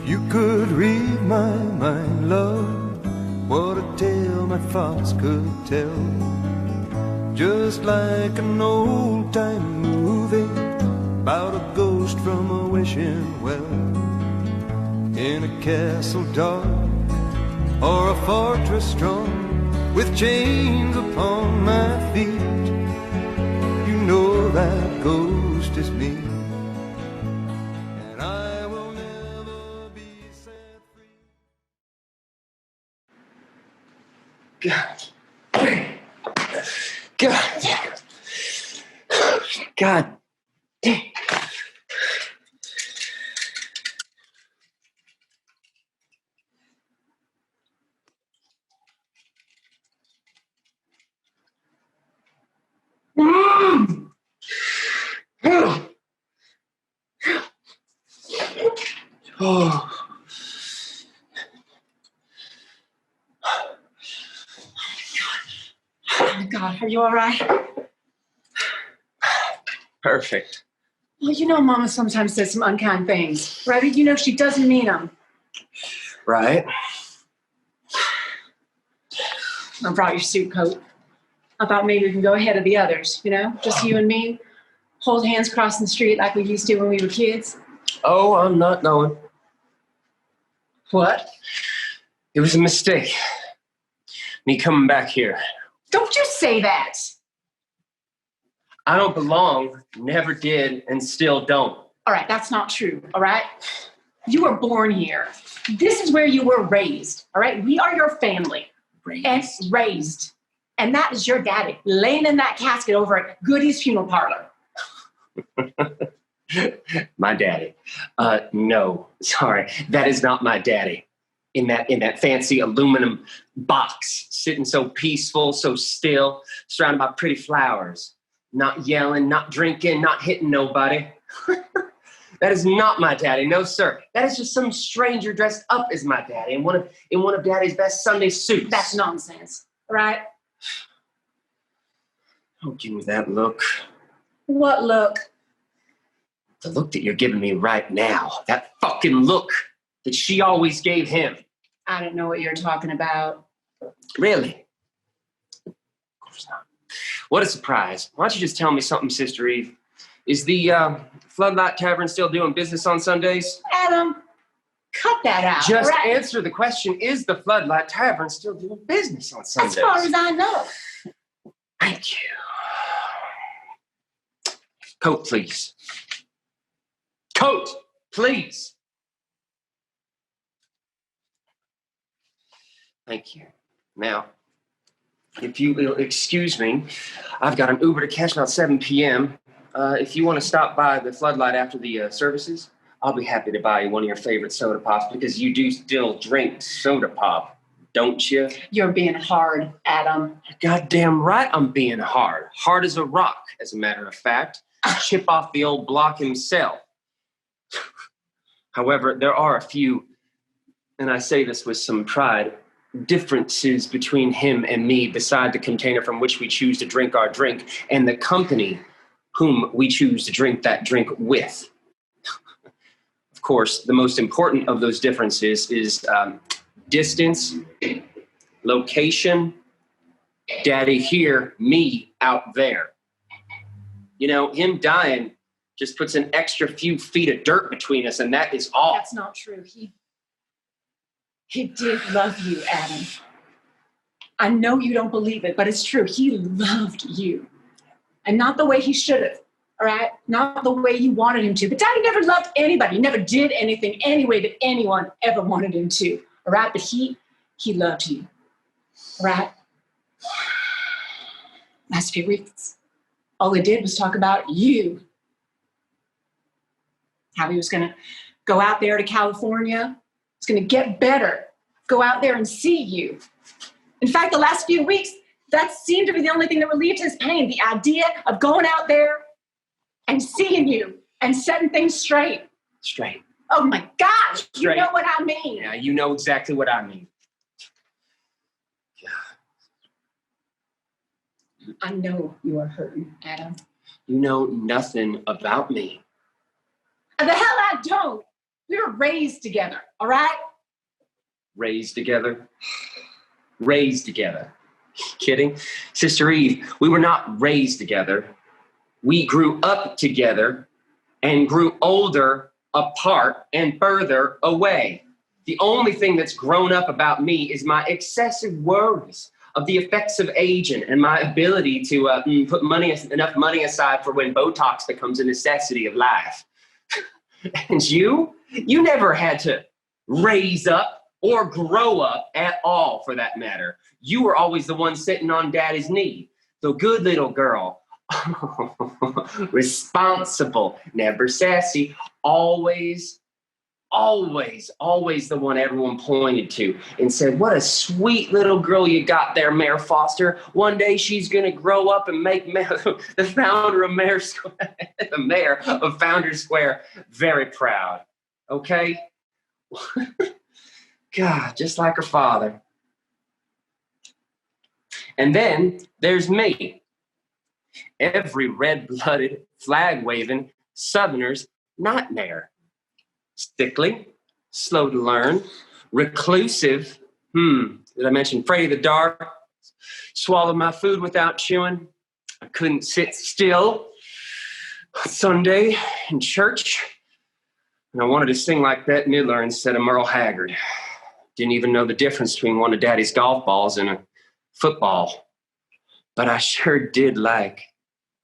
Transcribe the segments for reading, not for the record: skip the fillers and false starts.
you could read my mind, love, what a tale my thoughts could tell. Just like an old-time movie about a ghost from a wishing well. In a castle dark or a fortress strong, with chains upon my feet, you know that ghost is me. And I will never be set free. God damn. Oh. Oh my God, are you all right? Perfect. Well, you know Mama sometimes says some unkind things, right? You know she doesn't mean them. Right. I brought your suit coat. I thought maybe we can go ahead of the others, you know? Just you and me, hold hands crossing the street like we used to when we were kids. Oh, I'm not going. What? It was a mistake. Me coming back here. Don't you say that. I don't belong, never did, and still don't. All right, that's not true, all right? You were born here. This is where you were raised, all right? We are your family. Raised. And that is your daddy, laying in that casket over at Goody's funeral parlor. My daddy. No, sorry. That is not my daddy. In that fancy aluminum box, sitting so peaceful, so still, surrounded by pretty flowers. Not yelling, not drinking, not hitting nobody. That is not my daddy. No, sir. That is just some stranger dressed up as my daddy in one of Daddy's best Sunday suits. That's nonsense, right? Don't give me that look. What look? The look that you're giving me right now. That fucking look that she always gave him. I don't know what you're talking about. Really? Of course not. What a surprise. Why don't you just tell me something, Sister Eve? Is the Floodlight Tavern still doing business on Sundays? Adam, cut that out. Just right? answer the question, is the Floodlight Tavern still doing business on Sundays? As far as I know. Thank you. Coat, please. Coat, please. Thank you. Now, if you will excuse me, I've got an Uber to catch about 7 p.m. If you want to stop by the Floodlight after the services, I'll be happy to buy you one of your favorite soda pops because you do still drink soda pop, don't you? You're being hard, Adam. Goddamn right I'm being hard. Hard as a rock, as a matter of fact. Chip off the old block himself. However, there are a few, and I say this with some pride, differences between him and me beside the container from which we choose to drink our drink and the company whom we choose to drink that drink with. Of course, the most important of those differences is distance, location, daddy here, me out there. You know, him dying just puts an extra few feet of dirt between us, and that is all. That's not true. He did love you, Adam. I know you don't believe it, but it's true. He loved you. And not the way he should have, all right? Not the way you wanted him to. But Daddy never loved anybody. He never did anything any way that anyone ever wanted him to, all right? But he loved you, all right? Last few weeks, all he did was talk about you. How he was going to go out there to California. He's going to get better. Go out there and see you. In fact, the last few weeks, that seemed to be the only thing that relieved his pain. The idea of going out there and seeing you and setting things straight. Straight. Oh my gosh, Straight. You know what I mean. Yeah, you know exactly what I mean. Yeah. I know you are hurting, Adam. You know nothing about me. The hell I don't. We were raised together, all right? Raised together? Raised together. Kidding? Sister Eve, we were not raised together. We grew up together and grew older apart and further away. The only thing that's grown up about me is my excessive worries of the effects of aging and my ability to put enough money aside for when Botox becomes a necessity of life. And you never had to raise up or grow up at all, for that matter. You were always the one sitting on Daddy's knee. So good little girl, responsible, never sassy, always the one everyone pointed to and said, what a sweet little girl you got there, Mayor Foster. One day she's going to grow up and make the founder of the mayor of Founders Square very proud. Okay? God, just like her father. And then there's me. Every red-blooded, flag-waving Southerner's nightmare. Sickly, slow to learn, reclusive. Did I mention afraid of the dark? Swallowed my food without chewing. I couldn't sit still. Sunday in church, and I wanted to sing like Bette Midler instead of Merle Haggard. Didn't even know the difference between one of Daddy's golf balls and a football. But I sure did like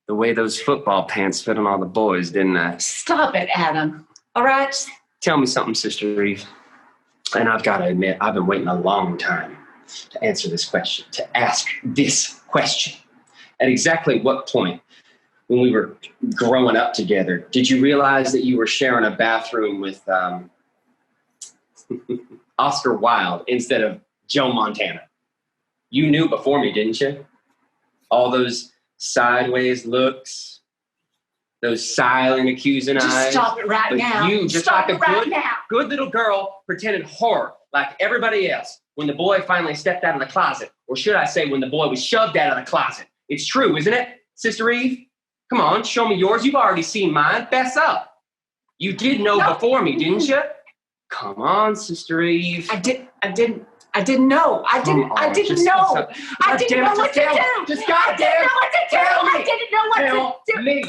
the way those football pants fit on all the boys, didn't I? Stop it, Adam. All right? Tell me something, Sister Eve. And I've got to admit, I've been waiting a long time to answer this question, to ask this question. At exactly what point, when we were growing up together, did you realize that you were sharing a bathroom with Oscar Wilde instead of Joe Montana? You knew before me, didn't you? All those sideways looks, those silent, accusing eyes. Just stop it right now. You, just stop like it right now. good little girl, pretended horror like everybody else when the boy finally stepped out of the closet. Or should I say when the boy was shoved out of the closet? It's true, isn't it, Sister Eve? Come on, show me yours. You've already seen mine. Fess up. You did know before me, didn't you? Come on, Sister Eve. I didn't know. I didn't know. I didn't know what to do. I didn't know what to do. I didn't know what to do. Me.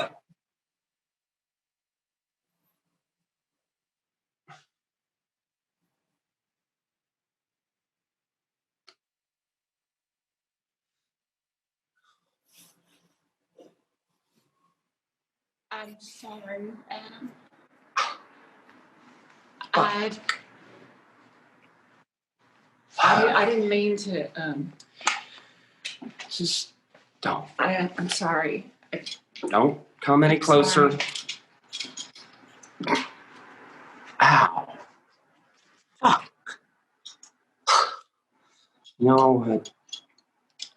I'm sorry, Adam. I didn't mean to. Just don't. I'm sorry. Don't come any closer. Sorry. Ow. Fuck. No,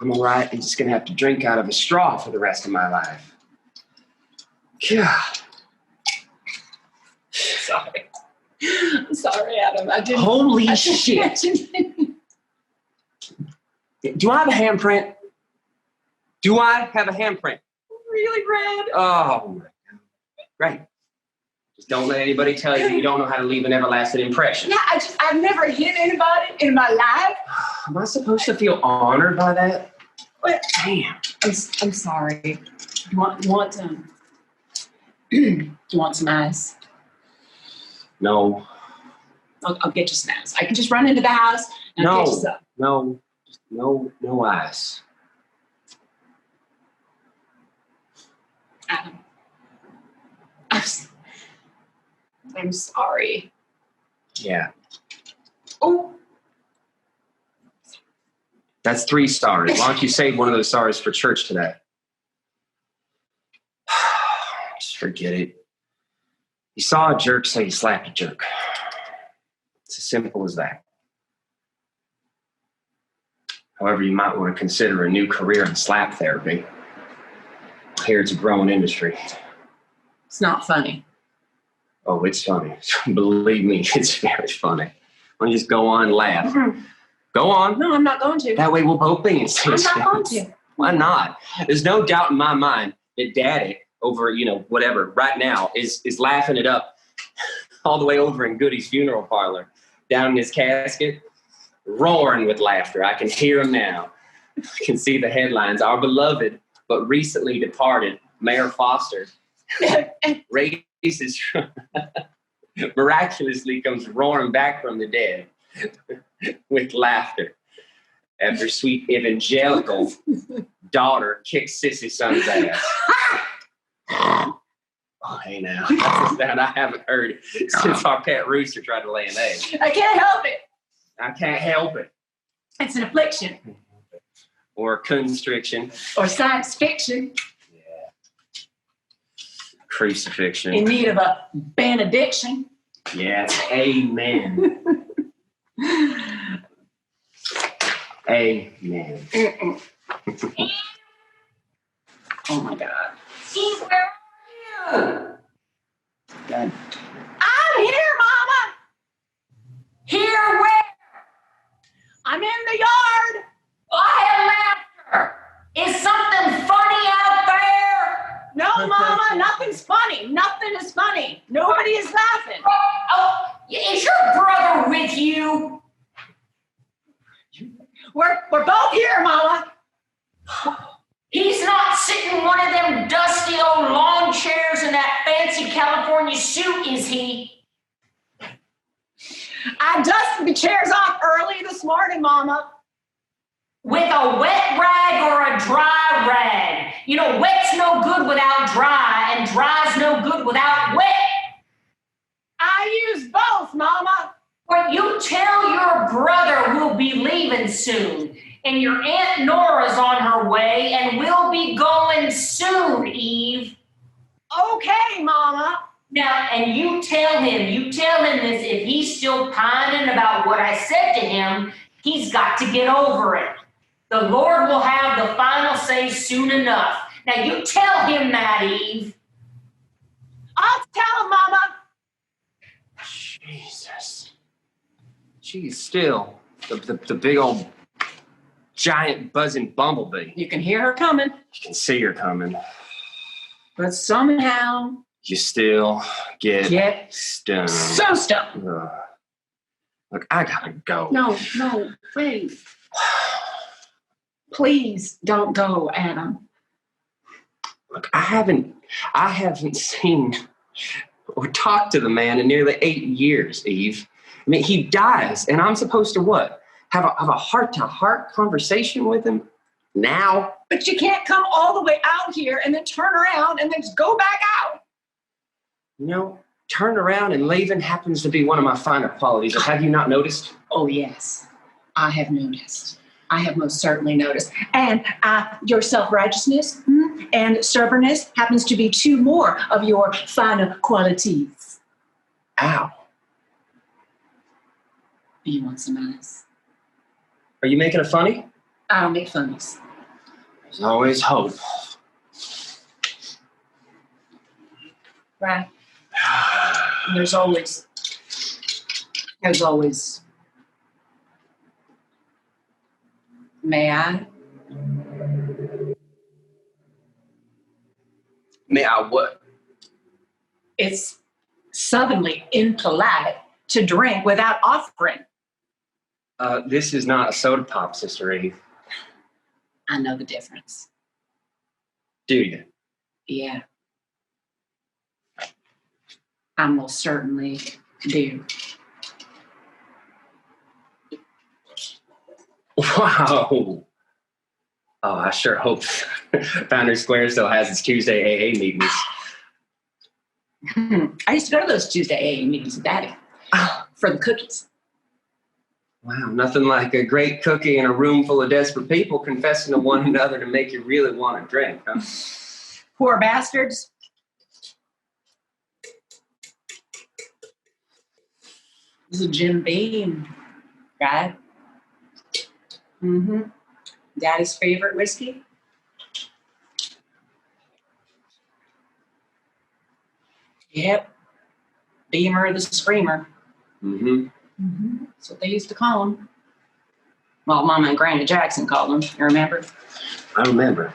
I'm all right. I'm just going to have to drink out of a straw for the rest of my life. God. Sorry. I'm sorry, Adam. I didn't. Holy shit. Do I have a handprint? Do I have a handprint? Really red. Oh, my God. Great. Just don't let anybody tell you that you don't know how to leave an everlasting impression. Yeah, I've never hit anybody in my life. Am I supposed to feel honored by that? What? Damn. I'm sorry. You want some? Do you want some ice? No. I'll get you some ice. I can just run into the house and I'll get you some. No ice. Adam, I'm sorry. Yeah. Oh. That's 3 stars. Why don't you save one of those stars for church today? Just forget it. You saw a jerk, so you slapped a jerk. It's as simple as that. However, you might want to consider a new career in slap therapy. I hear it's a growing industry. It's not funny. Oh, it's funny. Believe me, it's very funny. Why don't you just go on and laugh? Mm-hmm. Go on. No, I'm not going to. That way we'll both be in I'm not going to. Why not? There's no doubt in my mind that Daddy, over, whatever, right now, is laughing it up all the way over in Goody's funeral parlor, down in his casket, roaring with laughter. I can hear him now. I can see the headlines. Our but recently departed Mayor Foster raises miraculously comes roaring back from the dead with laughter after sweet evangelical daughter kicks sissy son's ass. Oh, hey now, that's a sound I haven't heard since our pet rooster tried to lay an egg. I can't help it. I can't help it. It's an affliction. Or constriction. Or science fiction. Yeah. Crucifixion. In need of a benediction. Yes, amen. Amen. Oh my God. Steve, where are you? God. I'm here, Mama. Here where? I'm in the yard. I have laughter. Is something funny out there? No, Mama, nothing's funny. Nothing is funny. Nobody is laughing. Oh, is your brother with you? We're both here, Mama. He's not sitting in one of them dusty old lawn chairs in that fancy California suit, is he? I dusted the chairs off early this morning, Mama. With a wet rag or a dry rag? You know, wet's no good without dry, and dry's no good without wet. I use both, Mama. Well, you tell your brother we'll be leaving soon, and your Aunt Nora's on her way, and we'll be going soon, Eve. Okay, Mama. Now, and you tell him this, if he's still pining about what I said to him, he's got to get over it. The Lord will have the final say soon enough. Now, you tell him that, Eve. I'll tell him, Mama. Jesus. She's still the big old giant buzzing bumblebee. You can hear her coming. You can see her coming. But somehow You still get stoned. so stoned. Ugh. Look, I gotta go. No, wait. Please don't go, Adam. Look, I haven't seen or talked to the man in nearly 8 years, Eve. I mean, he dies, and I'm supposed to what? Have a heart-to-heart conversation with him now? But you can't come all the way out here and then turn around and then just go back out. You know, turn around and leaving happens to be one of my finer qualities. Have you not noticed? Oh, yes. I have noticed. I have most certainly noticed. And your self-righteousness and stubbornness happens to be 2 more of your finer qualities. Ow. Do you want some ice? Are you making it funny? I don't make funnies. There's always hope. Right. And there's always. May I? May I what? It's suddenly impolite to drink without offering. This is not a soda pop, Sister Eve. I know the difference. Do you? Yeah. I most certainly do. Wow. Oh, I sure hope Founders Square still has its Tuesday AA meetings. I used to go to those Tuesday AA meetings with Daddy for the cookies. Wow, nothing like a great cookie in a room full of desperate people confessing to one another to make you really want to drink, huh? Poor bastards. This is Jim Beam, right? Mm-hmm. Daddy's favorite whiskey. Yep. Beamer the Screamer. Mm-hmm. Mm-hmm. That's what they used to call him. Well, Mama and Granny Jackson called him. You remember? I remember.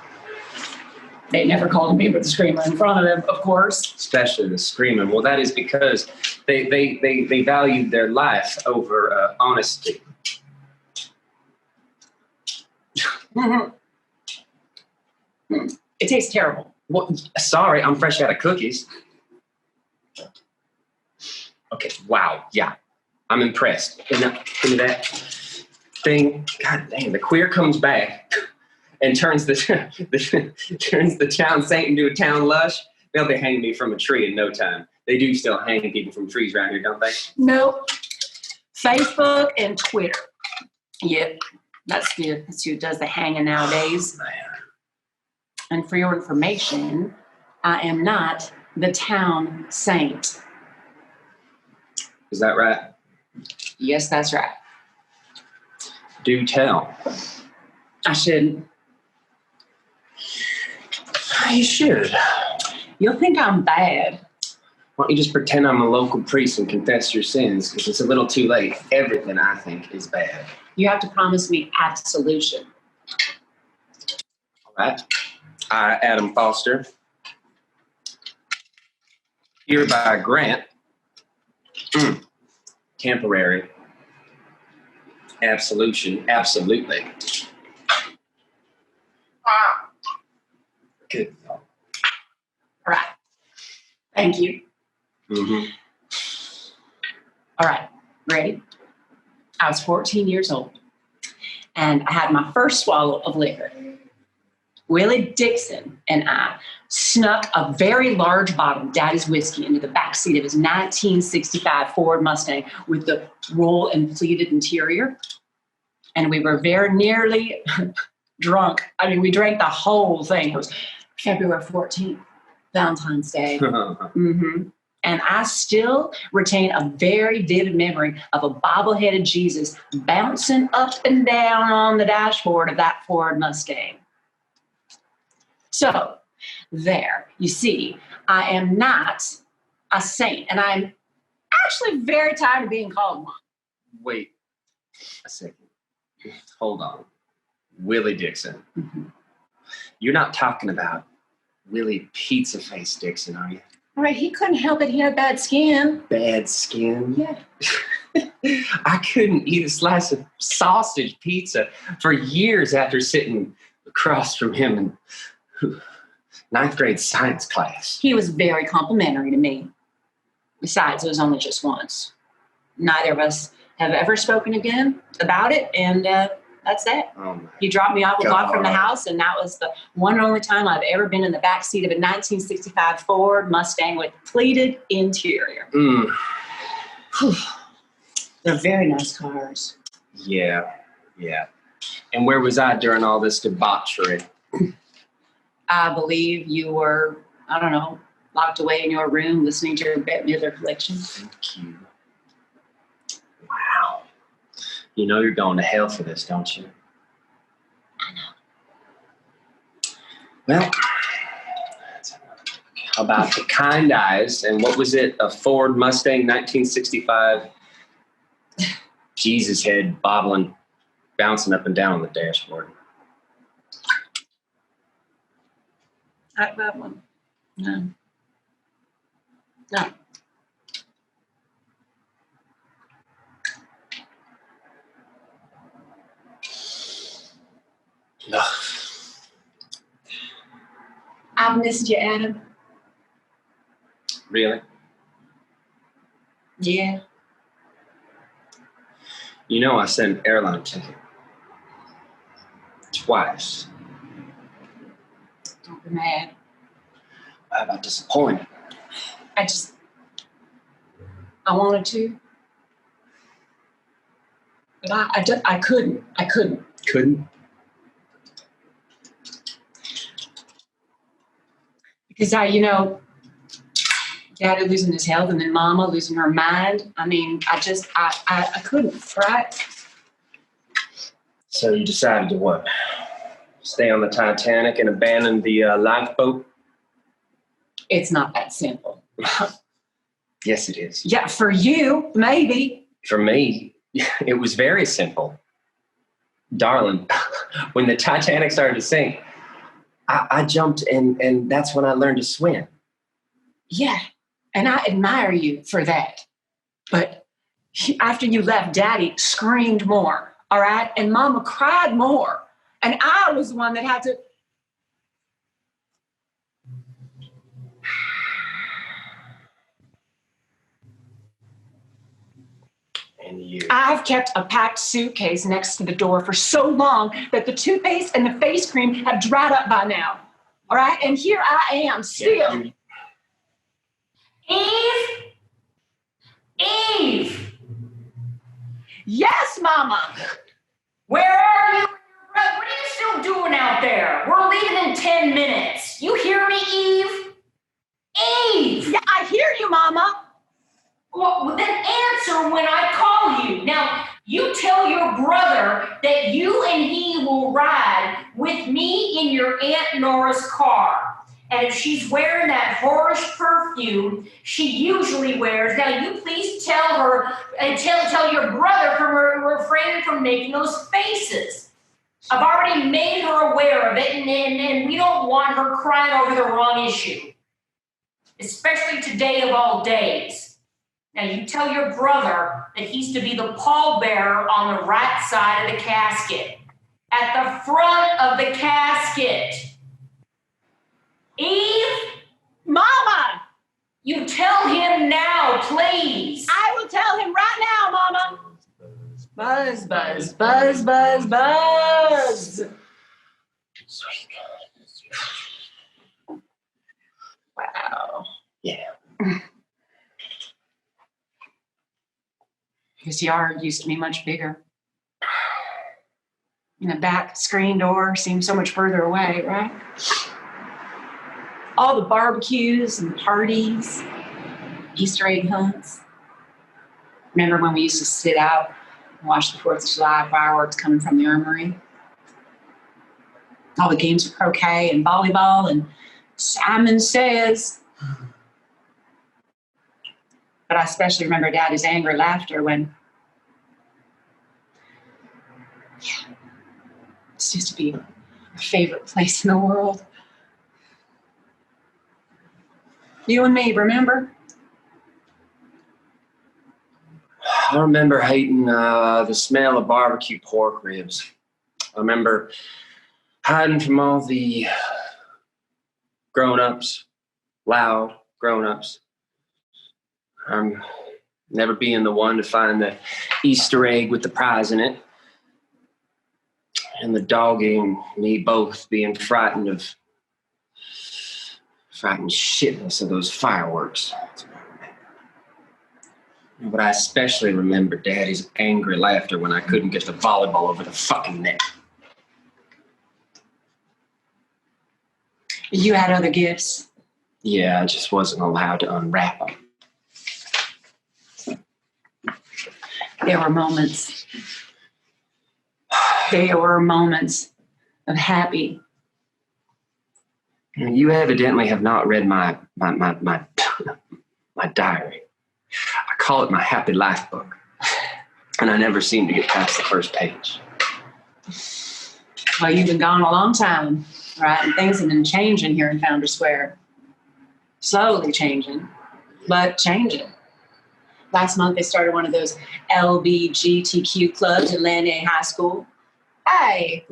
They never called me with the screamer in front of them, of course. Especially the screaming. Well, that is because they valued their life over honesty. It tastes terrible. Well, sorry, I'm fresh out of cookies. Okay, wow, yeah. I'm impressed. Into that thing, God dang, the queer comes back and turns the town saint into a town lush. They'll be hanging me from a tree in no time. They do still hang people from trees around here, don't they? Nope. Facebook and Twitter. Yep. That's who does the hanging nowadays. And for your information, I am not the town saint. Is that right? Yes, that's right. Do tell. I shouldn't. You should. You'll think I'm bad. Why don't you just pretend I'm a local priest and confess your sins? Because it's a little too late. Everything I think is bad. You have to promise me absolution. All right. I, Adam Foster, hereby grant temporary absolution. Absolutely. Good. All right. Thank you. Mm-hmm. All right. Ready? I was 14 years old, and I had my first swallow of liquor. Willie Dixon and I snuck a very large bottle of Daddy's whiskey into the backseat of his 1965 Ford Mustang with the roll and pleated interior. And we were very nearly drunk. I mean, we drank the whole thing. It was February 14th, Valentine's Day. Mm-hmm. And I still retain a very vivid memory of a bobble-headed Jesus bouncing up and down on the dashboard of that Ford Mustang. So, there, you see, I am not a saint, and I'm actually very tired of being called one. Wait a second. Hold on. Willie Dixon. Mm-hmm. You're not talking about Willie Pizza Face Dixon, are you? All right, he couldn't help it. He had bad skin. Bad skin? Yeah. I couldn't eat a slice of sausage pizza for years after sitting across from him in ninth grade science class. He was very complimentary to me. Besides, it was only just once. Neither of us have ever spoken again about it, and that's that. Oh He dropped me off a block from the God. house, and that was the one and only time I've ever been in the backseat of a 1965 Ford Mustang with pleated interior. They're very nice cars. Yeah. And where was I during all this debauchery? I believe you were, I don't know, locked away in your room listening to your Bette Midler collection. Thank you. Wow. You know you're going to hell for this, don't you? I know. Well, how about the kind eyes? And what was it? A Ford Mustang 1965 Jesus head bobbling, bouncing up and down on the dashboard. That one. No. No. I've missed you, Adam. Really? Yeah. You know I sent an airline ticket. Twice. Don't be mad. How about disappointed? I wanted to. But I couldn't. Couldn't? Because Daddy losing his health and then Mama losing her mind. I mean, I couldn't, right? So you decided to what? Stay on the Titanic and abandon the lifeboat? It's not that simple. Yes, it is. Yeah, for you, maybe. For me, it was very simple. Darling, when the Titanic started to sink, I jumped, and that's when I learned to swim. Yeah, and I admire you for that. But after you left, Daddy screamed more, all right? And Mama cried more. And I was the one that had to... And you. I've kept a packed suitcase next to the door for so long that the toothpaste and the face cream have dried up by now. All right? And here I am, still. Eve? Eve! Yes, Mama. Where are you? What are you still doing out there? We're leaving in 10 minutes. You hear me, Eve? Eve! Yeah, I hear you, Mama. Well, then answer when I call you. Now, you tell your brother that you and he will ride with me in your Aunt Nora's car. And if she's wearing that whorish perfume she usually wears, now you please tell her and tell your brother to refrain from making those faces. I've already made her aware of it, and we don't want her crying over the wrong issue, especially today of all days. Now, you tell your brother that he's to be the pallbearer on the right side of the casket, at the front of the casket. Eve? Mama! You tell him now, please. I will tell him right now, Mama. Buzz, buzz, buzz, buzz, buzz. Wow. Yeah. His yard used to be much bigger. And the back screen door seemed so much further away, right? All the barbecues and parties, Easter egg hunts. Remember when we used to sit out and watch the 4th of July fireworks coming from the armory? All the games of croquet and volleyball and Simon Says. But I especially remember Daddy's angry laughter when, yeah, this used to be my favorite place in the world. You and me, remember? I remember hating the smell of barbecue pork ribs. I remember hiding from all the grown-ups, loud grown-ups. Never being the one to find the Easter egg with the prize in it. And the doggy and me both being frightened shitless of those fireworks. That's what I remember. But I especially remember Daddy's angry laughter when I couldn't get the volleyball over the fucking net. You had other gifts. Yeah, I just wasn't allowed to unwrap them. There were moments. There were moments of happy. You evidently have not read my diary. I call it my happy life book. And I never seem to get past the first page. Well, you've been gone a long time, right? And things have been changing here in Founders Square. Slowly changing, but changing. Last month, they started one of those LBGTQ clubs at Landing High School. Hey,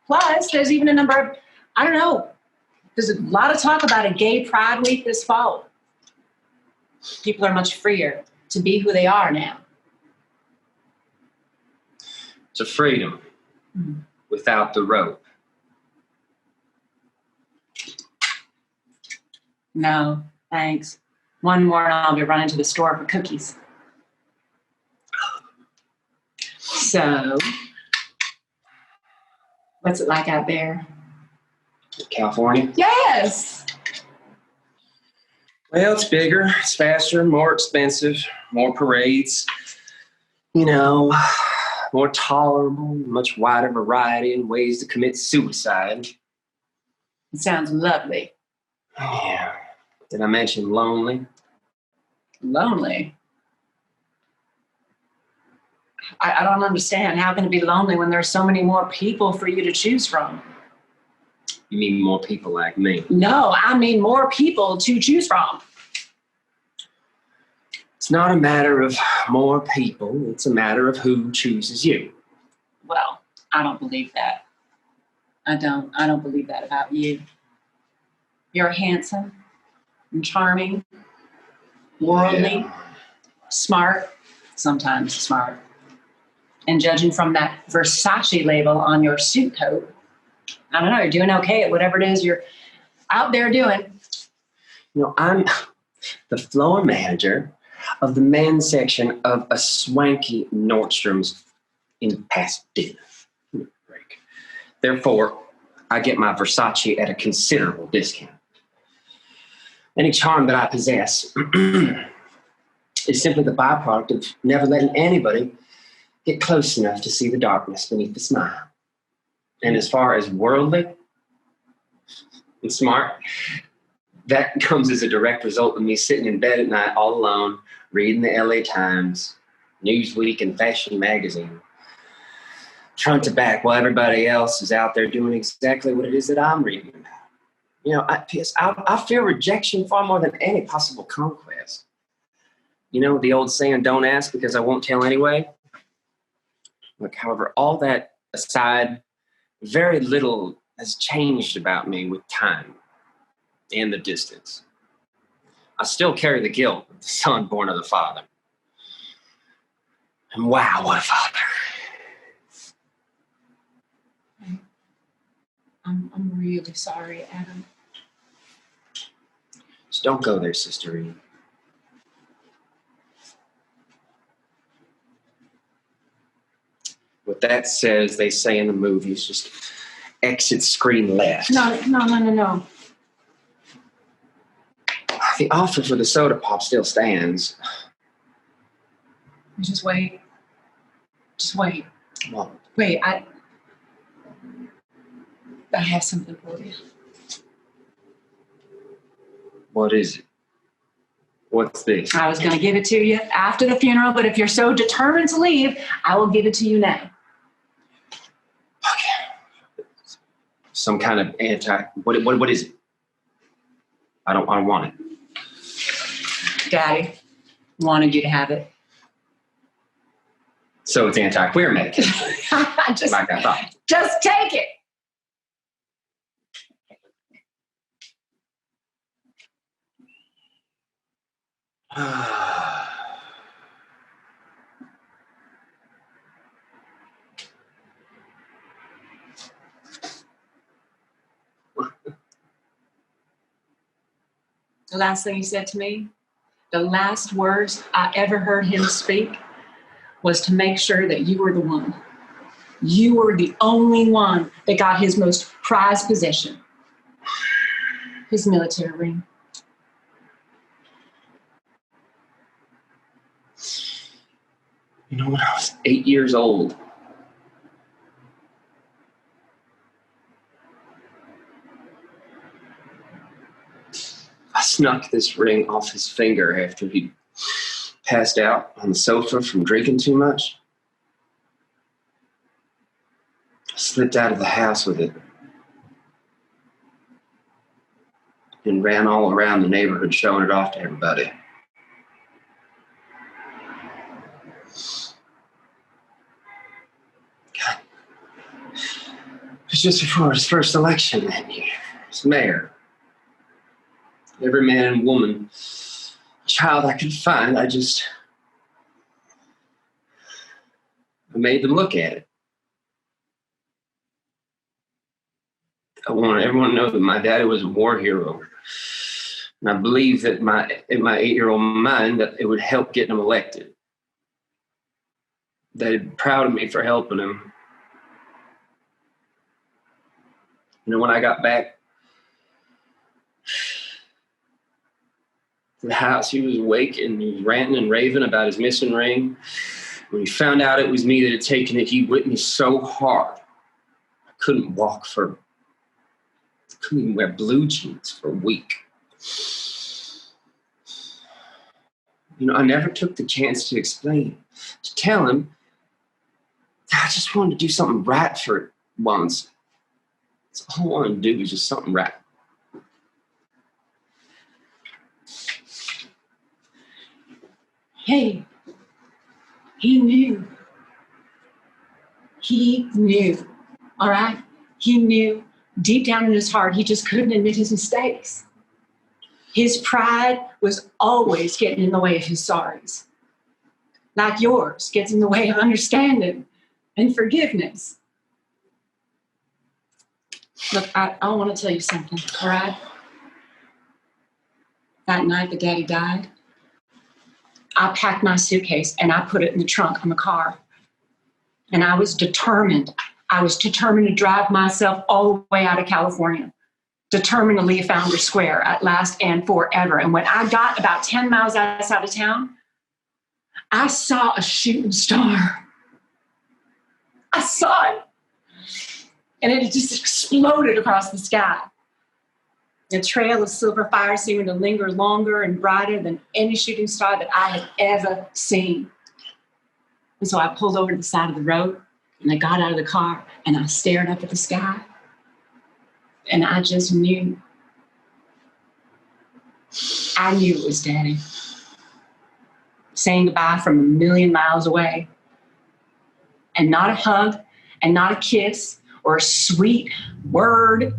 plus there's even a number of, I don't know, there's a lot of talk about a gay pride week this fall. People are much freer to be who they are now. It's a freedom without the rope. No, thanks. One more and I'll be running to the store for cookies. So, what's it like out there? California? Yes! Well, it's bigger, it's faster, more expensive, more parades, you know, more tolerable, much wider variety in ways to commit suicide. It sounds lovely. Yeah. Did I mention lonely? Lonely? I don't understand. How can it be lonely when there's so many more people for you to choose from? You mean more people like me? No, I mean more people to choose from. It's not a matter of more people. It's a matter of who chooses you. Well, I don't believe that. I don't believe that about you. You're handsome and charming, worldly, smart, sometimes smart. And judging from that Versace label on your suit coat, I don't know, you're doing okay at whatever it is you're out there doing. You know, I'm the floor manager of the men's section of a swanky Nordstrom's in Pasadena. Break. Therefore, I get my Versace at a considerable discount. Any charm that I possess is simply the byproduct of never letting anybody get close enough to see the darkness beneath the smile. And as far as worldly and smart, that comes as a direct result of me sitting in bed at night all alone, reading the LA Times, Newsweek, and Fashion Magazine, front to back, while everybody else is out there doing exactly what it is that I'm reading about. You know, I fear rejection far more than any possible conquest. You know, the old saying, don't ask because I won't tell anyway. Look, however, all that aside, very little has changed about me with time and the distance. I still carry the guilt of the son born of the father. And wow, what a father. I'm really sorry, Adam. Just don't go there, Sister Eve. What that says, they say in the movies, just exit screen left. No. The offer for the soda pop still stands. Just wait. Well, Wait, I have something for you. what is it? What's this? I was going to give it to you after the funeral, but if you're so determined to leave, I will give it to you now. Okay. Some kind of what is it? I don't want it. Daddy wanted you to have it. So it's anti-queer medication. Like I thought. Just take it. The last thing he said to me, the last words I ever heard him speak was to make sure that you were the one. You were the only one that got his most prized possession, his military ring. You know, when I was 8 years old, I snuck this ring off his finger after he passed out on the sofa from drinking too much. I slipped out of the house with it and ran all around the neighborhood showing it off to everybody. God. It was just before his first election that year as mayor. Every man and woman, child I could find, I made them look at it. I wanted everyone to know that my daddy was a war hero. And I believe that in my 8-year-old mind that it would help getting him elected. They'd be proud of me for helping him. You know, when I got back to the house, he was awake and he was ranting and raving about his missing ring. When he found out it was me that had taken it, he whipped me so hard I couldn't walk for, I couldn't even wear blue jeans for a week. You know, I never took the chance to explain, to tell him that I just wanted to do something right for once. So all I wanted to do was just something right. Hey, he knew. He knew, all right? He knew deep down in his heart, he just couldn't admit his mistakes. His pride was always getting in the way of his sorries. Like yours gets in the way of understanding and forgiveness. Look, I want to tell you something, all right? That night that Daddy died, I packed my suitcase and I put it in the trunk on the car. And I was determined. I was determined to drive myself all the way out of California, determined to leave Founders Square at last and forever. And when I got about 10 miles outside of town, I saw a shooting star. I saw it. And it just exploded across the sky. A trail of silver fire seeming to linger longer and brighter than any shooting star that I had ever seen. And so I pulled over to the side of the road and I got out of the car and I stared up at the sky. And I just knew. I knew it was Daddy. Saying goodbye from a million miles away. And not a hug and not a kiss or a sweet word,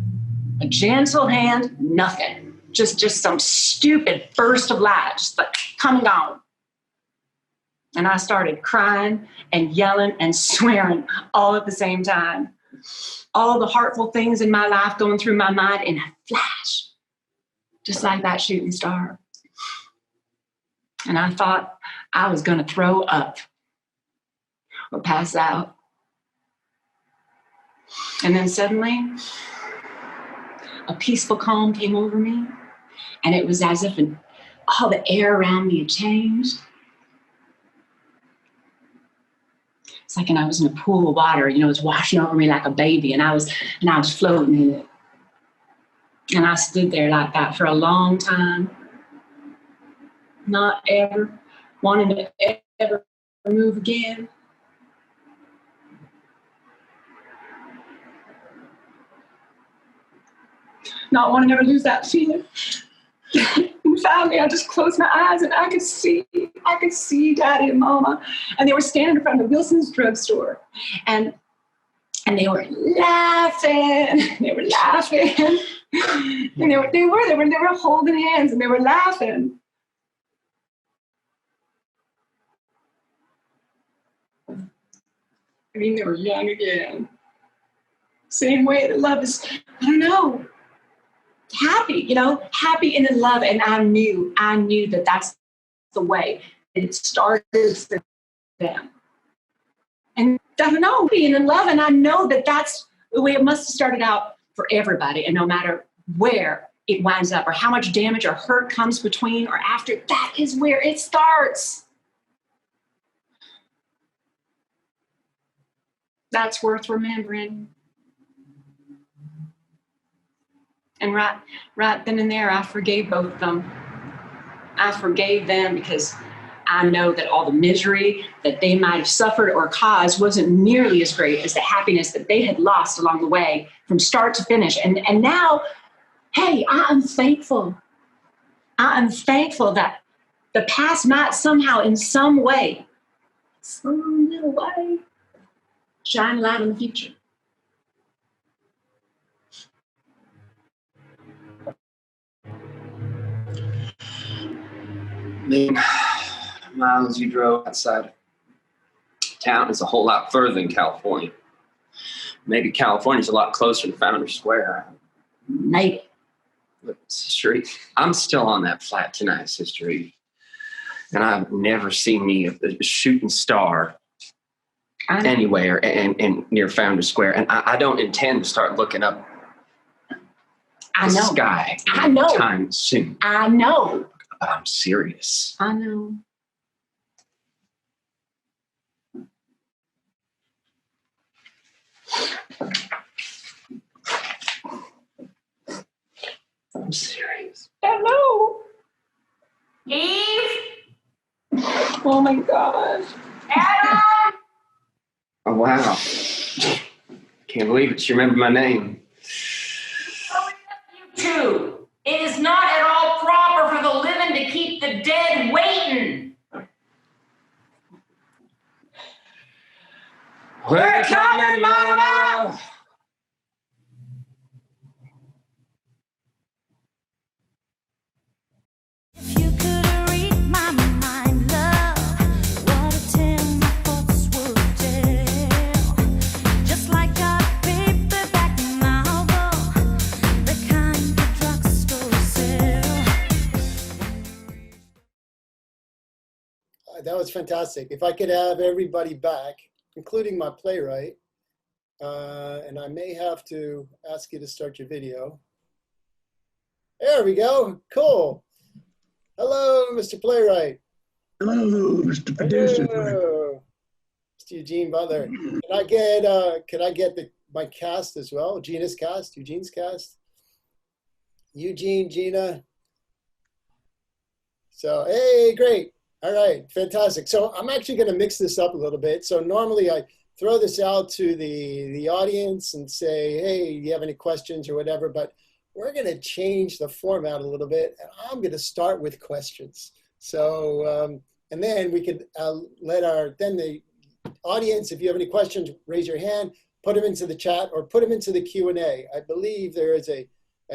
a gentle hand, nothing. Just some stupid burst of light, just like come and gone. And I started crying and yelling and swearing all at the same time. All the heartful things in my life going through my mind in a flash, just like that shooting star. And I thought I was going to throw up or pass out. And then suddenly, a peaceful calm came over me, and it was as if all the air around me had changed. It's like I was in a pool of water, it was washing over me like a baby, and I was floating in it. And I stood there like that for a long time, not ever wanting to ever move again. Not wanting to ever lose that feeling. And finally, I just closed my eyes and I could see Daddy and Mama. And they were standing in front of Wilson's drugstore. And they were laughing. They were laughing. And they were holding hands and they were laughing. I mean, they were young again. Same way that love is, I don't know, happy, happy and in love. And I knew that that's the way it started for them. And I don't know, being in love. And I know that that's the way it must have started out for everybody. And no matter where it winds up or how much damage or hurt comes between or after, that is where it starts. That's worth remembering. And right then and there, I forgave both of them. I forgave them because I know that all the misery that they might have suffered or caused wasn't nearly as great as the happiness that they had lost along the way from start to finish. And now, hey, I am thankful. I am thankful that the past might somehow, in some way, some little way, shine a light on the future. The miles you drove outside town is a whole lot further than California. Maybe California's a lot closer to Founders Square. Maybe. Look, Sister Eve, I'm still on that flight tonight, Sister Eve. And I've never seen me a shooting star anywhere and near Founders Square. And I don't intend to start looking up the sky anytime soon. I know. But I'm serious. I know. I'm serious. I know. Eve? Oh my gosh. Adam? Oh, wow. Can't believe it. You remember my name. We're coming, Mama! If you could read my mind, love, what a tale my thoughts would tell. Just like a paperback novel, the kind the drugstore sell. That was fantastic. If I could have everybody back, including my playwright, and I may have to ask you to start your video. There we go. Cool. Hello, Mr. Playwright. Hello, Mr. Producer. Hello, Mr. Eugene Butler. Can I get my cast as well? Gina's cast, Eugene's cast. Eugene, Gina. So, hey, great. All right, fantastic. So I'm actually going to mix this up a little bit. So normally I throw this out to the audience and say, hey, do you have any questions or whatever? But we're going to change the format a little bit. And I'm going to start with questions. So, and then we could then the audience, if you have any questions, raise your hand, put them into the chat or put them into the Q&A. I believe there is a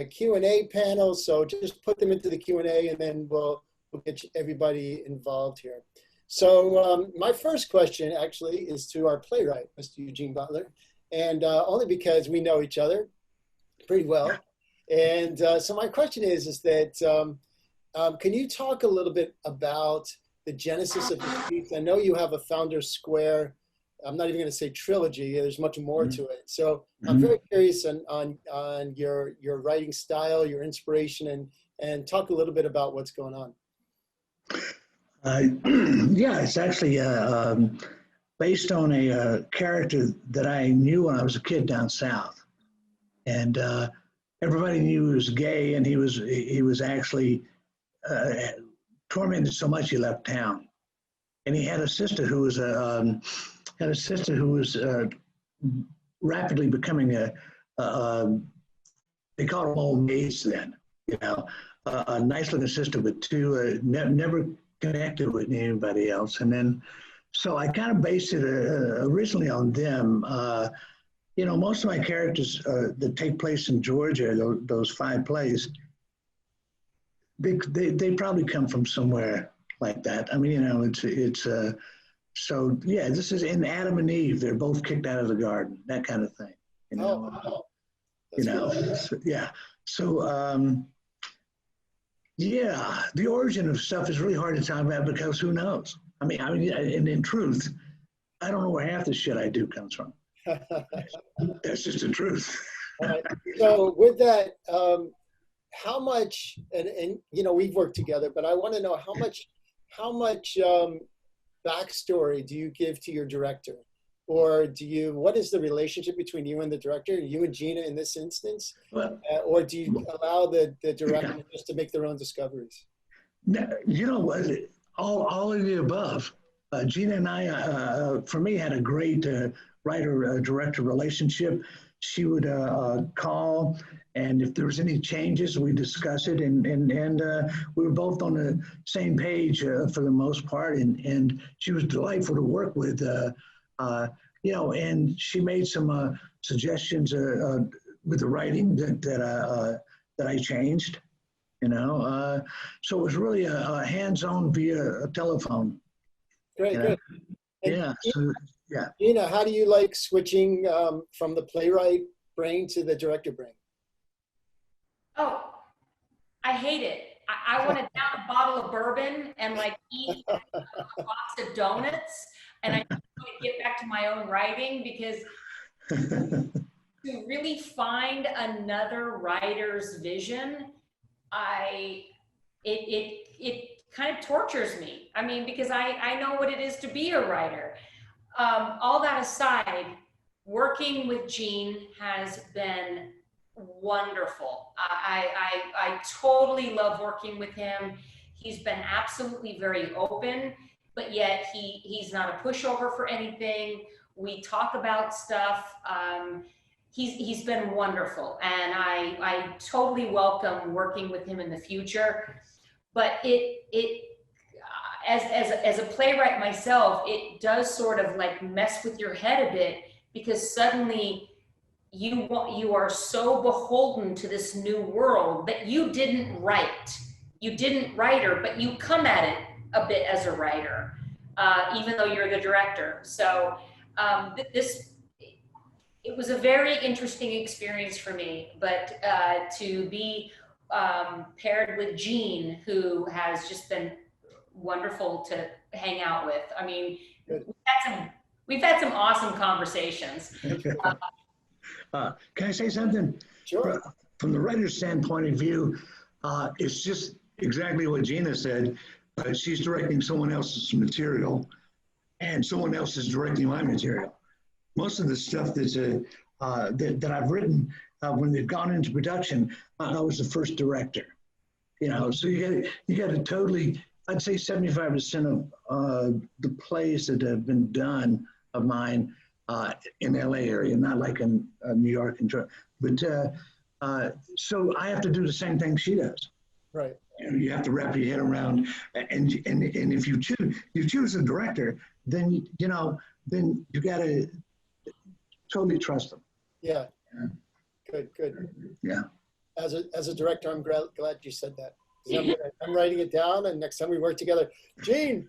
Q&A panel. So just put them into the Q&A and then we'll get everybody involved here. So my first question actually is to our playwright, Mr. Eugene Butler, and only because we know each other pretty well. And so my question is that, can you talk a little bit about the genesis of the piece? I know you have a Founders Square, I'm not even going to say trilogy, there's much more to it. So I'm very curious on your writing style, your inspiration, and talk a little bit about what's going on. Yeah, it's actually based on a character that I knew when I was a kid down south, and everybody knew he was gay, and he was actually tormented so much he left town, and he had a sister who was rapidly becoming they called them old maids then, you know. A nice looking sister, but two never connected with anybody else. And then, so I kind of based it originally on them. You know, most of my characters that take place in Georgia, those 5 plays, they probably come from somewhere like that. I mean, you know, it's so yeah, this is in Adam and Eve. They're both kicked out of the garden, that kind of thing. You know, you know, so, yeah. So. Yeah, the origin of stuff is really hard to talk about because who knows? I mean, and in truth, I don't know where half the shit I do comes from. That's just the truth. Right. So with that, how much, and you know, we've worked together, but I want to know how much backstory do you give to your director? Or what is the relationship between you and the director, you and Gina in this instance? Well, or do you allow the director just to make their own discoveries? You know what, all of the above. Gina and I, for me, had a great writer-director relationship. She would call, and if there was any changes, we discuss it, and we were both on the same page for the most part, and she was delightful to work with. You know, and she made some suggestions with the writing that I changed. You know, so it was really a hands-on via a telephone. Great, good. Yeah, so, yeah. Gina, how do you like switching from the playwright brain to the director brain? Oh, I hate it. I want to down a bottle of bourbon and like eat a box of donuts, and I want to get back to my own writing, because to really find another writer's vision, it kind of tortures me. I mean, because I know what it is to be a writer. All that aside, working with Gene has been wonderful. I totally love working with him. He's been absolutely very open, but yet he's not a pushover for anything. We talk about stuff. He's been wonderful, and I totally welcome working with him in the future. But as a playwright myself, it does sort of like mess with your head a bit, because suddenly you are so beholden to this new world that you didn't write. You didn't write her, but you come at it a bit as a writer, even though you're the director. So it was a very interesting experience for me, but to be paired with Gene, who has just been wonderful to hang out with. I mean, we've had some awesome conversations. Can I say something? Sure. From the writer's standpoint of view, it's just exactly what Gina said. She's directing someone else's material, and someone else is directing my material. Most of the stuff that I've written, when they've gone into production, I was the first director. You know, so you got to totally. I'd say 75% of the plays that have been done of mine in the LA area, not like in New York and but so I have to do the same thing she does. Right. You have to wrap your head around, and if you choose a director, then you got to totally trust them. Yeah. Good. Yeah. As a director, I'm glad you said that. I'm writing it down, and next time we work together, Gene,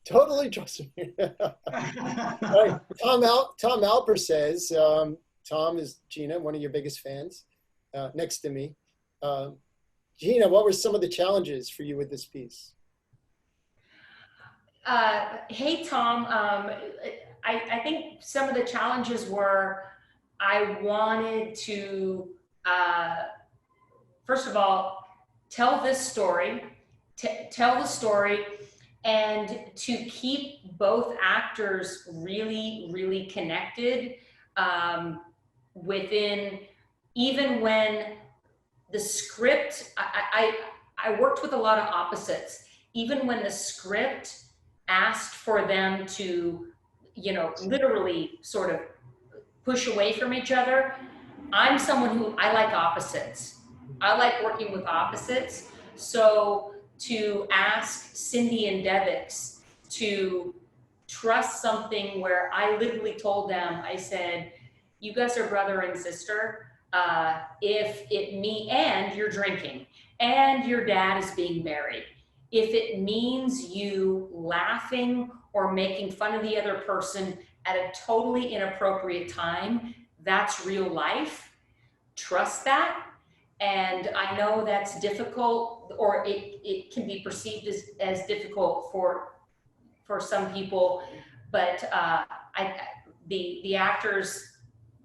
totally trust me. Right. Tom Alper says, Tom is Gina, one of your biggest fans, next to me. Gina, what were some of the challenges for you with this piece? Hey, Tom. I think some of the challenges were I wanted to, first of all, tell this story, tell the story, and to keep both actors really, really connected within, even when the script, I worked with a lot of opposites. Even when the script asked for them to, literally sort of push away from each other, I'm someone who, I like opposites. I like working with opposites. So to ask Cindy and Devix to trust something where I literally told them, I said, you guys are brother and sister. And you're drinking and your dad is being married. If it means you laughing or making fun of the other person at a totally inappropriate time, that's real life. Trust that. And I know that's difficult, or it can be perceived as difficult for some people, but the actors,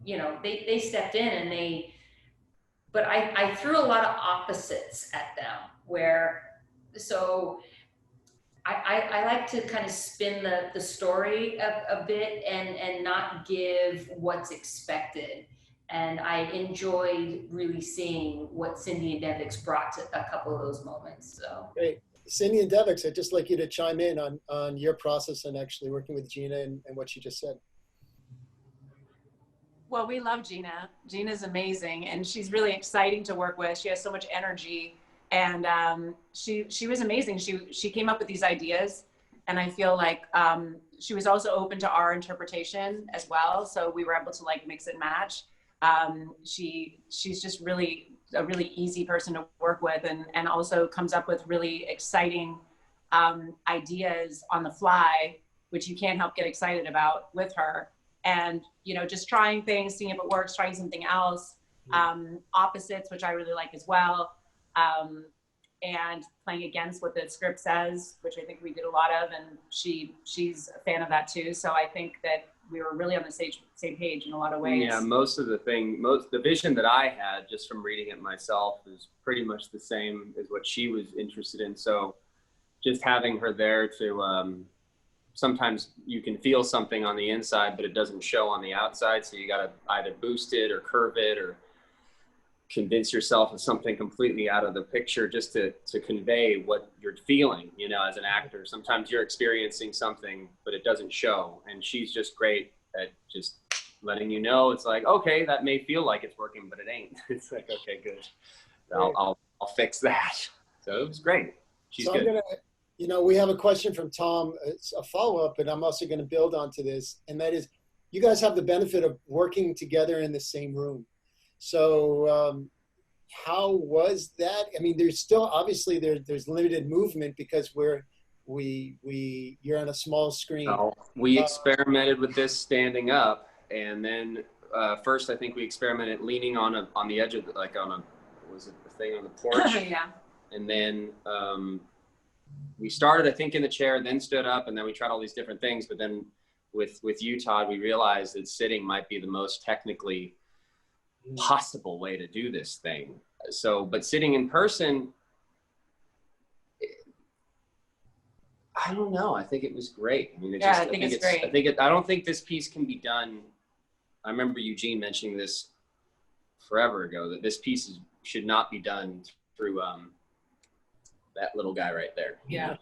they stepped in and but I threw a lot of opposites at them so I like to kind of spin the story a bit and not give what's expected. And I enjoyed really seeing what Cindy and Devix brought to a couple of those moments. So great. Cindy and Devix, I'd just like you to chime in on your process and actually working with Gina and what she just said. Well, we love Gina. Gina's amazing, and she's really exciting to work with. She has so much energy, and she was amazing. She came up with these ideas, and I feel like she was also open to our interpretation as well. So we were able to like mix and match. She's just really a really easy person to work with, and also comes up with really exciting ideas on the fly, which you can't help get excited about with her. And just trying things, seeing if it works, trying something else, opposites, which I really like as well, and playing against what the script says, which I think we did a lot of, and she's a fan of that too. So I think that we were really on the same page in a lot of ways. Yeah, the vision that I had just from reading it myself is pretty much the same as what she was interested in. So just having her there to, sometimes you can feel something on the inside, but it doesn't show on the outside. So you got to either boost it or curve it or convince yourself of something completely out of the picture just to convey what you're feeling, as an actor. Sometimes you're experiencing something, but it doesn't show. And she's just great at just letting you know. It's like, okay, that may feel like it's working, but it ain't. It's like, okay, good. I'll fix that. So it was great. She's good. You know, we have a question from Tom. It's a follow-up, but I'm also going to build onto this, and that is, you guys have the benefit of working together in the same room. So how was that? I mean, there's still, obviously there's limited movement because you're on a small screen. No, we experimented with this standing up, and then first I think we experimented leaning on the edge of like on a, what was it, the thing on the porch? Yeah. And then we started, I think, in the chair, then stood up, and then we tried all these different things. But then with you, Todd, we realized that sitting might be the most technically possible way to do this thing. So, but sitting in person, I don't know. I think it was great. I mean, I think it's great. I don't think this piece can be done. I remember Eugene mentioning this forever ago, that this piece should not be done through that little guy right there. Yeah.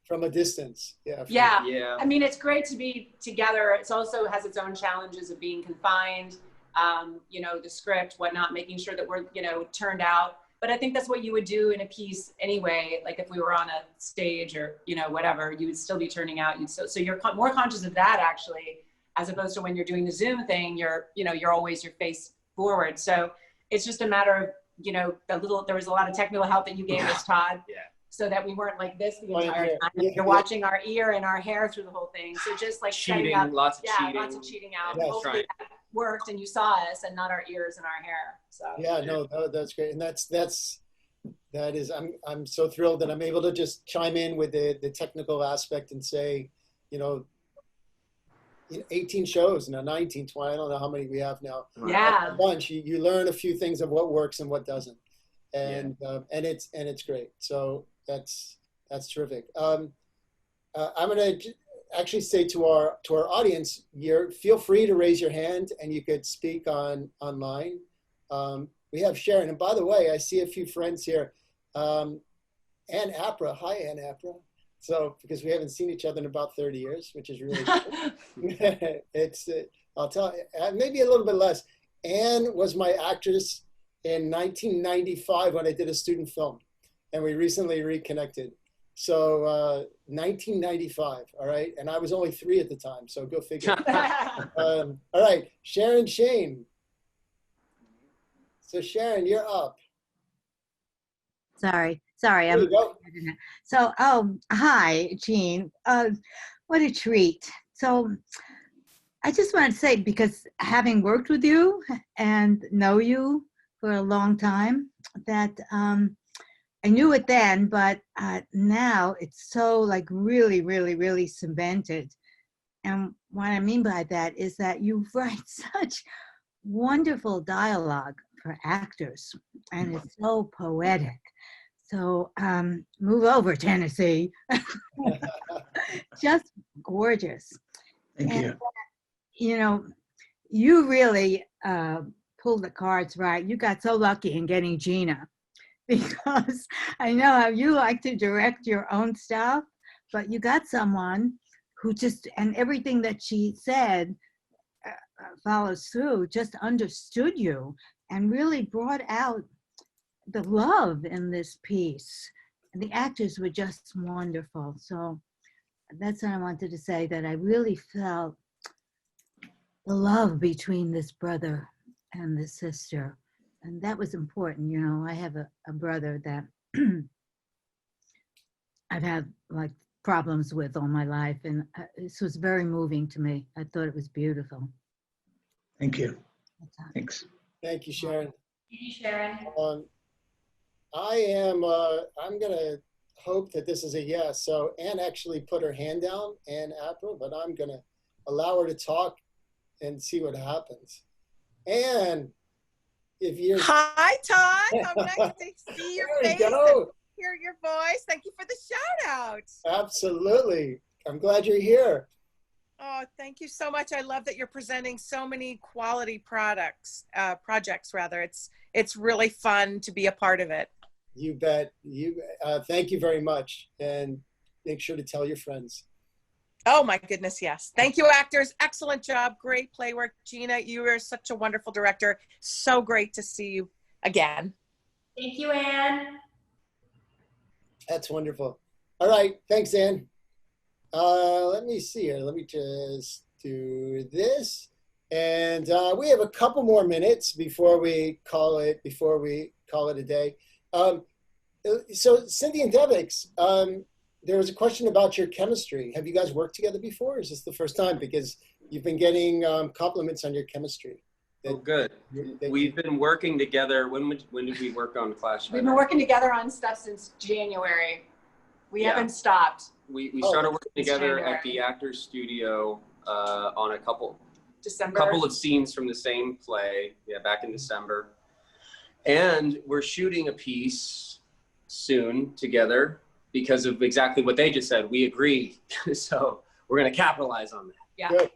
From a distance. Yeah. Yeah. I mean, it's great to be together. It also has its own challenges of being confined, you know, the script, whatnot, making sure that we're, you know, turned out. But I think that's what you would do in a piece anyway. Like if we were on a stage or, you know, whatever, you would still be turning out. So you're more conscious of that actually, as opposed to when you're doing the Zoom thing, you're always your face forward. So it's just a matter of, you know, there was a lot of technical help that you gave us, Todd. Yeah. So that we weren't like this the entire time. You're watching our ear and our hair through the whole thing. So just like cheating, up, lots of cheating out. Yes. Hopefully that worked and you saw us and not our ears and our hair. So Yeah, no, that's great. And that is, I'm so thrilled that I'm able to just chime in with the technical aspect and say, you know, 18 shows now, 19, 20, I don't know how many we have now. Yeah. A bunch. You learn a few things of what works and what doesn't. And it's great. So that's terrific. I'm going to actually say to our audience, feel free to raise your hand and you could speak online. We have Sharon, and by the way, I see a few friends here. Ann Apra, hi Ann Apra. So because we haven't seen each other in about 30 years, which is really cool. I'll tell you, maybe a little bit less. Ann was my actress in 1995 when I did a student film, and we recently reconnected. So 1995, all right? And I was only 3 at the time, so go figure. All right, Sharon Shane. So Sharon, you're up. Sorry. There you go. So, hi, Gene. What a treat. So, I just want to say, because having worked with you and know you for a long time, that I knew it then, but now it's so like really, really, really cemented. And what I mean by that is that you write such wonderful dialogue for actors, and it's so poetic. So move over, Tennessee. Just gorgeous. Thank you. You know, you really pulled the cards right. You got so lucky in getting Gina, because I know how you like to direct your own stuff, but you got someone who just, and everything that she said follows through, just understood you and really brought out the love in this piece. And the actors were just wonderful. So that's what I wanted to say, that I really felt the love between this brother and this sister. And that was important. You know, I have a brother that I've had like problems with all my life. And this was very moving to me. I thought it was beautiful. Thank you. Thanks. Thank you, Sharon. Thank you, Sharon. I'm going to hope that this is a yes. So Ann actually put her hand down, Ann Apra, but I'm going to allow her to talk and see what happens. Ann, if you're... Hi, Todd. I'm nice to see your There face you go. and hear your voice. Thank you for the shout out. Absolutely. I'm glad you're here. Oh, thank you so much. I love that you're presenting so many quality projects. It's really fun to be a part of it. You bet. Thank you very much. And make sure to tell your friends. Oh my goodness, yes. Thank you, actors. Excellent job. Great play work. Gina, you are such a wonderful director. So great to see you again. Thank you, Anne. That's wonderful. All right. Thanks, Ann. Let me see here. Let me just do this. And we have a couple more minutes before we call it a day. So Cindy and Devix, there was a question about your chemistry. Have you guys worked together before? Or is this the first time? Because you've been getting compliments on your chemistry. Oh, good. We've been working together. When did we work on Clash? We've been working together on stuff since January. We haven't stopped. We started working together at the Actors Studio on a couple of scenes from the same play. Yeah, back in December. And we're shooting a piece soon together because of exactly what they just said. We agree. So we're going to capitalize on that. Yeah. Good.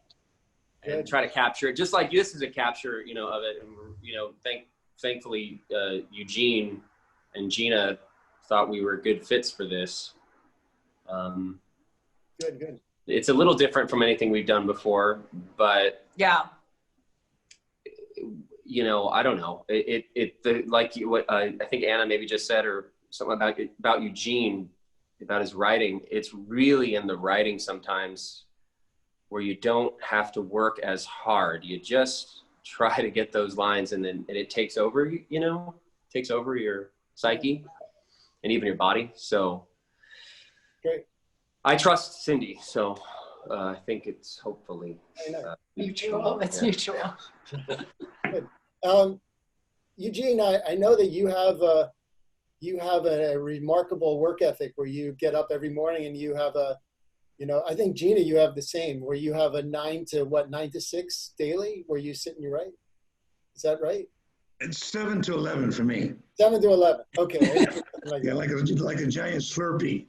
And try to capture it, just like this is a capture, of it. And thankfully, Eugene and Gina thought we were good fits for this. Good. It's a little different from anything we've done before, but Yeah. I don't know. What I think Anna maybe just said, or something about Eugene, about his writing. It's really in the writing sometimes, where you don't have to work as hard. You just try to get those lines, and it takes over, takes over your psyche and even your body. So Great. I trust Cindy. So I think it's hopefully Mutual. It's mutual. Good. Eugene, I know that you have a remarkable work ethic where you get up every morning and you have I think Gina, you have the same, where you have a 9 to 6 daily, where you sit and you write. Is that right? It's 7 to 11 for me. 7 to 11. Okay. Yeah, like a giant Slurpee.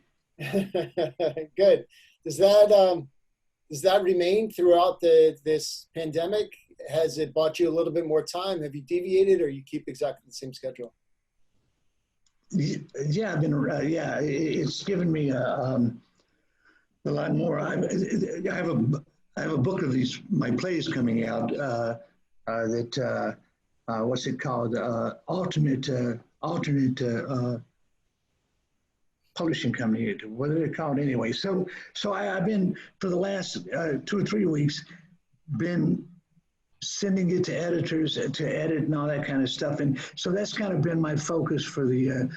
Good. Does that remain throughout this pandemic? Has it bought you a little bit more time? Have you deviated, or you keep exactly the same schedule? Yeah, I've been. It's given me a lot more. I have a book of my plays coming out that what's it called? Alternate publishing company. What are they called anyway? So I've been, for the last 2 or 3 weeks, been sending it to editors to edit and all that kind of stuff. And so that's kind of been my focus for the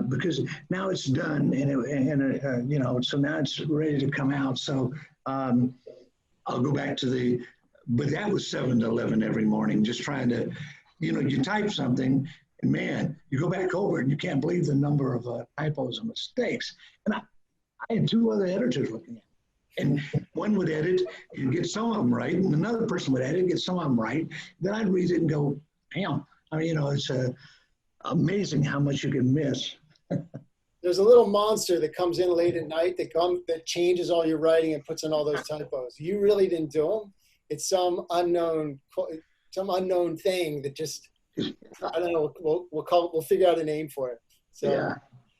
because now it's done and so now it's ready to come out. So I'll go back to but that was 7 to 11 every morning, just trying to, you type something and man, you go back over it and you can't believe the number of typos and mistakes. And I had 2 other editors looking at it. And one would edit and get some of them right, and another person would edit and get some of them right. Then I'd read it and go, damn. I mean, it's amazing how much you can miss. There's a little monster that comes in late at night that changes all your writing and puts in all those typos. You really didn't do them. It's some unknown thing that just, I don't know. We'll figure out a name for it. So, yeah.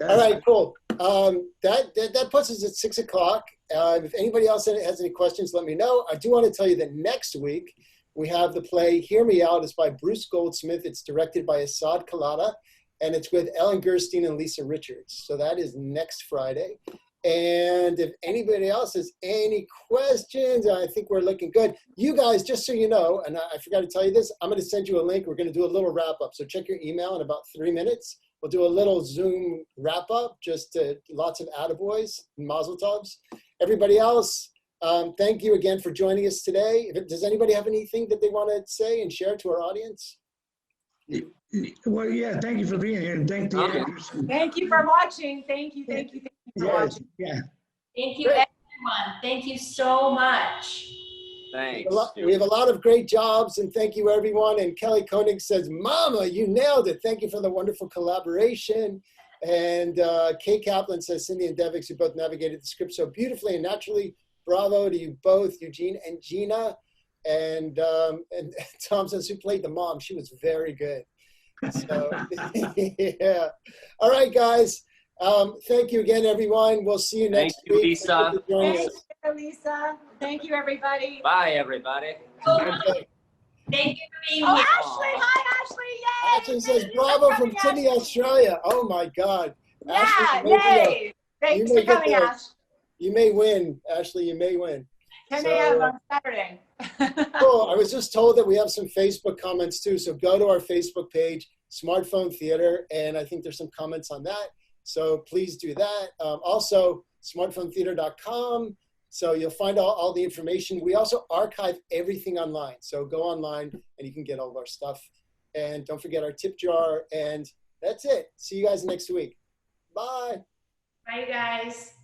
All right, cool. That puts us at 6 o'clock. If anybody else has any questions, let me know. I do want to tell you that next week we have the play Hear Me Out. It's by Bruce Goldsmith. It's directed by Asad Kalata, and it's with Ellen Gerstein and Lisa Richards. So that is next Friday. And if anybody else has any questions, I think we're looking good. You guys, just so you know, and I forgot to tell you this, I'm going to send you a link. We're going to do a little wrap up. So check your email in about 3 minutes. We'll do a little Zoom wrap up, just lots of attaboys and mazel tovs. Everybody else, thank you again for joining us today. Does anybody have anything that they want to say and share to our audience? Well, yeah, thank you for being here, and thank you. Thank you for watching. Thank you for watching. Yeah. Thank you, everyone. Thank you so much. Thanks. We have a lot of great jobs, and thank you, everyone. And Kelly Koenig says, Mama, you nailed it. Thank you for the wonderful collaboration. And Kay Kaplan says, Cindy and Devix, you both navigated the script so beautifully and naturally. Bravo to you both, Eugene and Gina. And Tom says, who played the mom? She was very good. So, yeah. All right, guys. Thank you again, everyone. We'll see you next week. Lisa. Thank you, Lisa. Thank you, everybody. Bye, everybody. Okay. Thank you for being Oh, here. Ashley. Hi, Ashley. Yay. Ashley says, bravo from Sydney, Australia. Oh, my God. Yeah, Ashley, yay. Thanks may for get coming, there. Ash. You may win, Ashley. You may win. 10 a.m. on Saturday. Cool. I was just told that we have some Facebook comments too. So go to our Facebook page, Smartphone Theater, and I think there's some comments on that. So please do that. Also, smartphonetheater.com. So you'll find all the information. We also archive everything online. So go online and you can get all of our stuff. And don't forget our tip jar. And that's it. See you guys next week. Bye. Bye, you guys.